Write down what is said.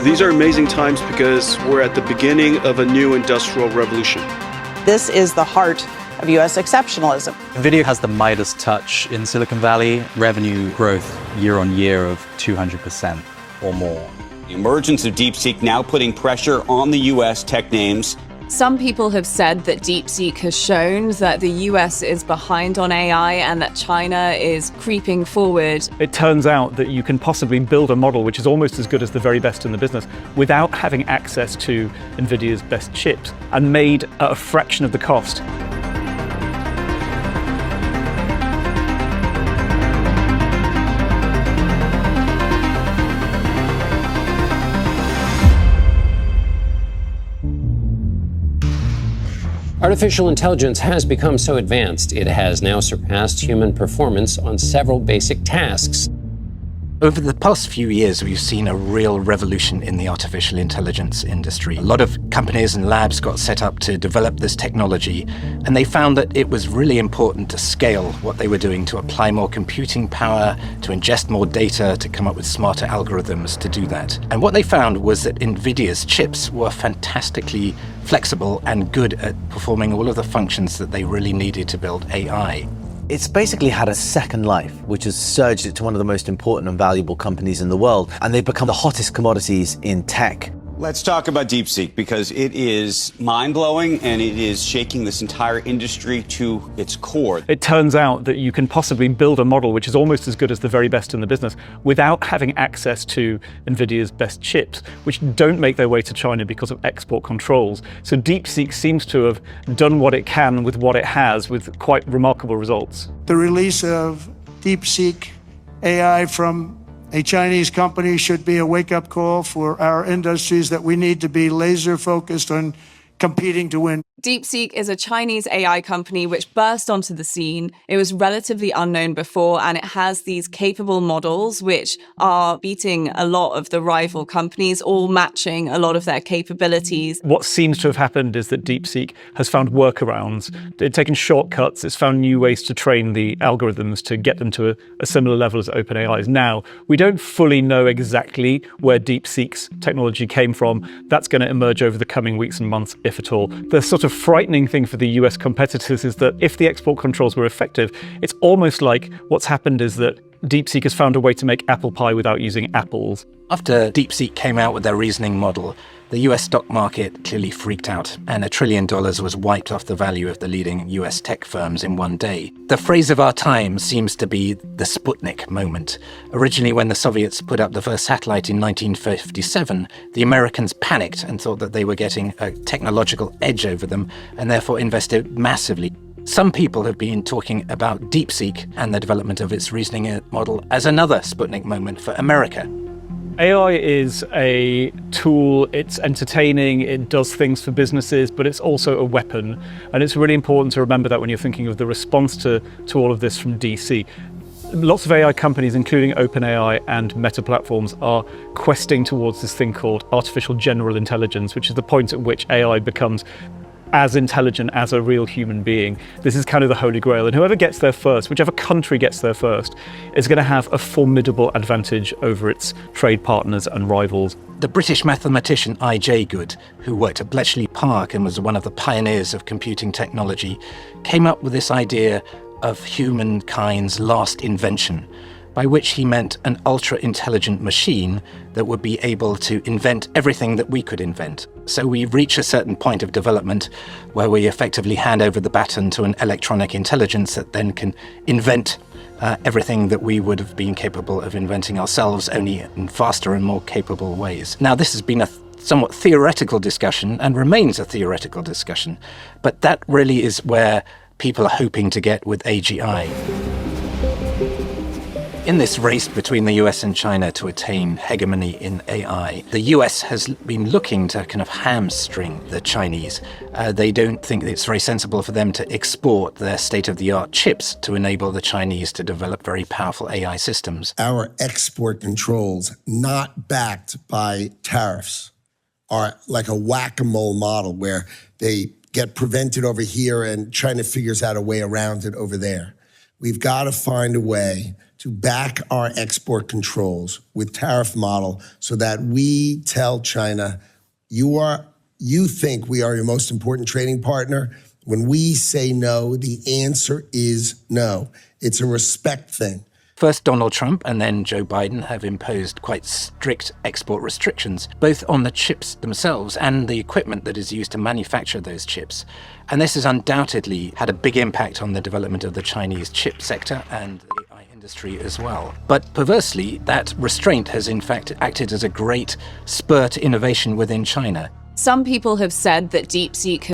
These are amazing times because we're at the beginning of a new industrial revolution. This is the heart of U.S. exceptionalism. Nvidia has the Midas touch in Silicon Valley, revenue growth year on year of 200% or more. The emergence of DeepSeek now putting pressure on the U.S. tech names. Some people have said that DeepSeek has shown that the US is behind on AI and that China is creeping forward. It turns out that you can possibly build a model which is almost as good as the very best in the business without having access to Nvidia's best chips, and made at a fraction of the cost. Artificial intelligence has become so advanced, it has now surpassed human performance on several basic tasks. Over the past few years, we've seen a real revolution in the artificial intelligence industry. A lot of companies and labs got set up to develop this technology, and they found that it was really important to scale what they were doing, to apply more computing power, to ingest more data, to come up with smarter algorithms to do that. And what they found was that Nvidia's chips were fantastically flexible and good at performing all of the functions that they really needed to build AI. It's basically had a second life, which has surged it to one of the most important and valuable companies in the world, and they've become the hottest commodities in tech. Let's talk about DeepSeek, because it is mind-blowing and it is shaking this entire industry to its core. It turns out that you can possibly build a model which is almost as good as the very best in the business without having access to Nvidia's best chips, which don't make their way to China because of export controls. So DeepSeek seems to have done what it can with what it has, with quite remarkable results. The release of DeepSeek AI from a Chinese company should be a wake-up call for our industries that we need to be laser-focused on competing to win. DeepSeek is a Chinese AI company which burst onto the scene. It was relatively unknown before, and it has these capable models which are beating a lot of the rival companies, all matching a lot of their capabilities. What seems to have happened is that DeepSeek has found workarounds. It's taken shortcuts. It's found new ways to train the algorithms to get them to a similar level as OpenAI's. Now, we don't fully know exactly where DeepSeek's technology came from. That's going to emerge over the coming weeks and months, if at all. The sort of frightening thing for the US competitors is that if the export controls were effective, it's almost like what's happened is that DeepSeek has found a way to make apple pie without using apples. After DeepSeek came out with their reasoning model, the US stock market clearly freaked out, and $1 trillion was wiped off the value of the leading US tech firms in one day. The phrase of our time seems to be the Sputnik moment. Originally, when the Soviets put up the first satellite in 1957, the Americans panicked and thought that they were getting a technological edge over them, and therefore invested massively. Some people have been talking about DeepSeek and the development of its reasoning model as another Sputnik moment for America. AI is a tool, it's entertaining, it does things for businesses, but it's also a weapon. And it's really important to remember that when you're thinking of the response to all of this from DC. Lots of AI companies, including OpenAI and Meta Platforms, are questing towards this thing called artificial general intelligence, which is the point at which AI becomes as intelligent as a real human being. This is kind of the holy grail, and whoever gets there first, whichever country gets there first, is going to have a formidable advantage over its trade partners and rivals. The British mathematician I.J. Good, who worked at Bletchley Park and was one of the pioneers of computing technology, came up with this idea of humankind's last invention, by which he meant an ultra-intelligent machine that would be able to invent everything that we could invent. So we reach a certain point of development where we effectively hand over the baton to an electronic intelligence that then can invent everything that we would have been capable of inventing ourselves, only in faster and more capable ways. Now, this has been a somewhat theoretical discussion and remains a theoretical discussion, but that really is where people are hoping to get with AGI. In this race between the US and China to attain hegemony in AI, the US has been looking to kind of hamstring the Chinese. They don't think it's very sensible for them to export their state-of-the-art chips to enable the Chinese to develop very powerful AI systems. Our export controls, not backed by tariffs, are like a whack-a-mole model where they get prevented over here and China figures out a way around it over there. We've got to find a way to back our export controls with tariff model so that we tell China, you think we are your most important trading partner. When we say no, the answer is no. It's a respect thing. First, Donald Trump and then Joe Biden have imposed quite strict export restrictions, both on the chips themselves and the equipment that is used to manufacture those chips. And this has undoubtedly had a big impact on the development of the Chinese chip sector and the AI industry as well. But perversely, that restraint has in fact acted as a great spur to innovation within China. Some people have said that DeepSeek